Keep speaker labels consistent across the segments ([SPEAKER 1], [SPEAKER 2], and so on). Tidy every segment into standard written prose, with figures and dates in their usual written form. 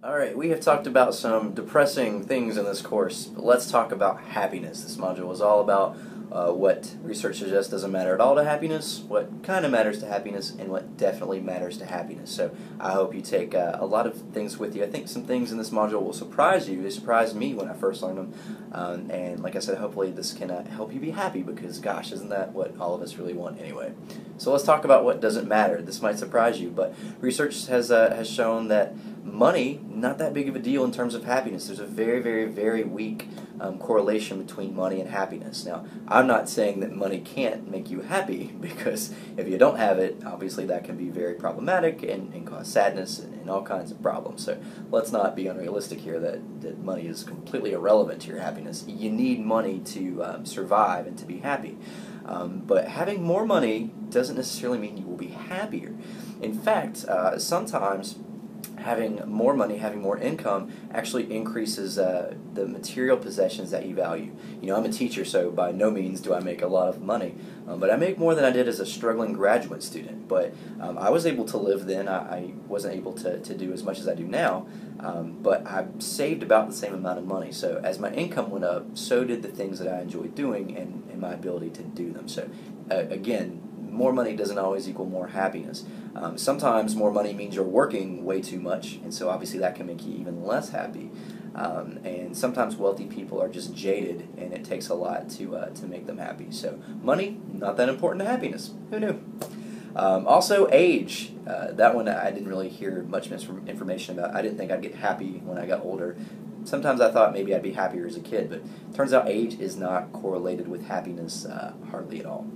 [SPEAKER 1] Alright, we have talked about some depressing things in this course, but let's talk about happiness. This module is all about what research suggests doesn't matter at all to happiness, what kind of matters to happiness, and what definitely matters to happiness. So I hope you take a lot of things with you. I think some things in this module will surprise you. They surprised me when I first learned them. And like I said, hopefully this can help you be happy because, gosh, isn't that what all of us really want anyway? So let's talk about what doesn't matter. This might surprise you, but research has shown that money, not that big of a deal in terms of happiness. There's a very, very, very weak correlation between money and happiness. Now, I'm not saying that money can't make you happy, because if you don't have it, obviously that can be very problematic and cause sadness and all kinds of problems. So let's not be unrealistic here that money is completely irrelevant to your happiness. You need money to survive and to be happy. But having more money doesn't necessarily mean you will be happier. In fact, sometimes having more money, having more income, actually increases the material possessions that you value. You know, I'm a teacher, so by no means do I make a lot of money, but I make more than I did as a struggling graduate student. But I was able to live then. I wasn't able to do as much as I do now, but I saved about the same amount of money. So as my income went up, so did the things that I enjoyed doing and my ability to do them. So again, more money doesn't always equal more happiness. Sometimes more money means you're working way too much, and so obviously that can make you even less happy. And sometimes wealthy people are just jaded, and it takes a lot to make them happy. So money, not that important to happiness. Who knew? Also, age. That one I didn't really hear much information about. I didn't think I'd get happy when I got older. Sometimes I thought maybe I'd be happier as a kid, but it turns out age is not correlated with happiness hardly at all.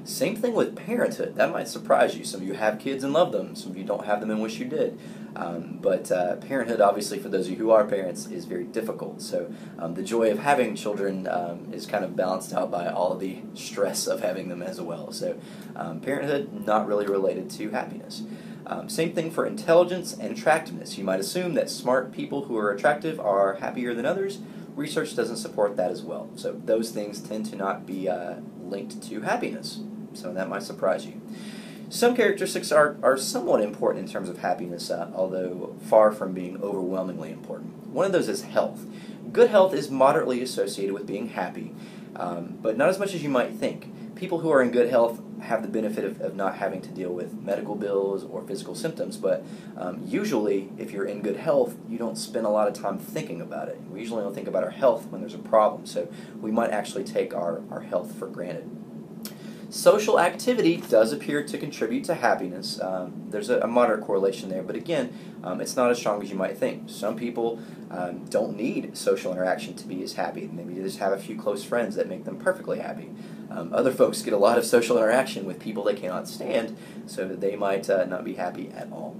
[SPEAKER 1] Same thing with parenthood. That might surprise you. Some of you have kids and love them. Some of you don't have them and wish you did. But parenthood, obviously, for those of you who are parents, is very difficult. So the joy of having children is kind of balanced out by all of the stress of having them as well. So parenthood, not really related to happiness. Same thing for intelligence and attractiveness. You might assume that smart people who are attractive are happier than others. Research doesn't support that as well. So those things tend to not be linked to happiness. So that might surprise you. Some characteristics are somewhat important in terms of happiness, although far from being overwhelmingly important. One of those is health. Good health is moderately associated with being happy, but not as much as you might think. People who are in good health have the benefit of not having to deal with medical bills or physical symptoms, but usually if you're in good health, you don't spend a lot of time thinking about it. We usually don't think about our health when there's a problem, so we might actually take our health for granted. Social activity does appear to contribute to happiness. There's a moderate correlation there, but again, it's not as strong as you might think. Some people don't need social interaction to be as happy. Maybe they just have a few close friends that make them perfectly happy. Other folks get a lot of social interaction with people they cannot stand, so that they might not be happy at all.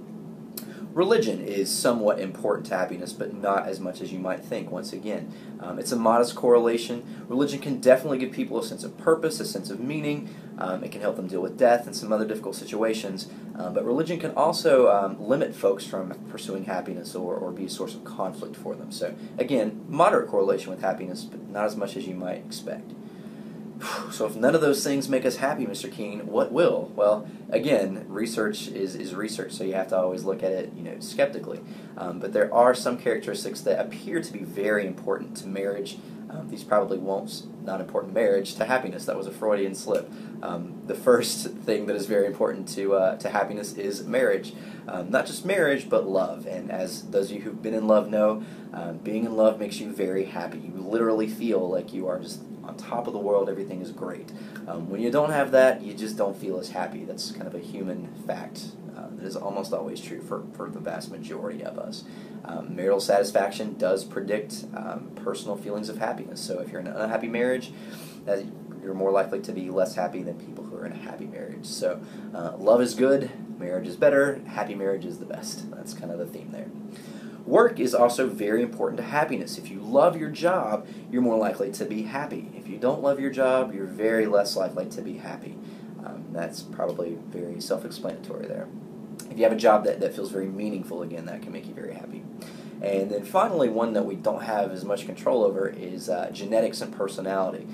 [SPEAKER 1] Religion is somewhat important to happiness, but not as much as you might think, once again. It's a modest correlation. Religion can definitely give people a sense of purpose, a sense of meaning. It can help them deal with death and some other difficult situations. But religion can also limit folks from pursuing happiness or be a source of conflict for them. So, again, moderate correlation with happiness, but not as much as you might expect. So if none of those things make us happy, Mr. Keene, what will? Well, again, research is research, so you have to always look at it, skeptically. But there are some characteristics that appear to be very important to marriage. These probably not important to marriage, to happiness. That was a Freudian slip. The first thing that is very important to happiness is marriage. Not just marriage, but love. And as those of you who've been in love know, being in love makes you very happy. You literally feel like you are just on top of the world, everything is great. When you don't have that, you just don't feel as happy. That's kind of a human fact that is almost always true for the vast majority of us. Marital satisfaction does predict personal feelings of happiness. So if you're in an unhappy marriage, you're more likely to be less happy than people who are in a happy marriage. So love is good, marriage is better, happy marriage is the best. That's kind of the theme there. Work is also very important to happiness. If you love your job, you're more likely to be happy. If you don't love your job, you're very less likely to be happy. That's probably very self-explanatory there. If you have a job that feels very meaningful, again, that can make you very happy. And then finally, one that we don't have as much control over is genetics and personality.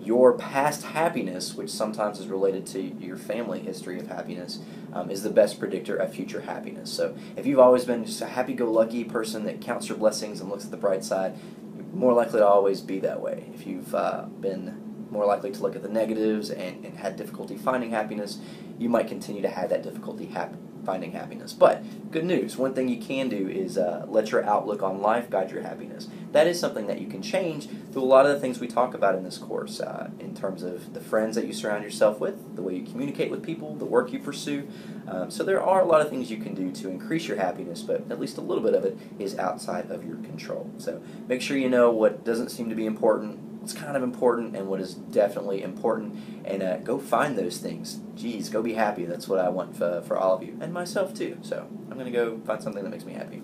[SPEAKER 1] Your past happiness, which sometimes is related to your family history of happiness, is the best predictor of future happiness. So if you've always been just a happy-go-lucky person that counts your blessings and looks at the bright side, you're more likely to always be that way. If you've been more likely to look at the negatives and had difficulty finding happiness, you might continue to have that difficulty finding happiness. But good news, one thing you can do is let your outlook on life guide your happiness. That is something that you can change through a lot of the things we talk about in this course, in terms of the friends that you surround yourself with, the way you communicate with people, the work you pursue. So there are a lot of things you can do to increase your happiness, but at least a little bit of it is outside of your control. So make sure you know what doesn't seem to be important, what's kind of important, and what is definitely important, and go find those things. Geez, go be happy. That's what I want for all of you, and myself too. So I'm going to go find something that makes me happy.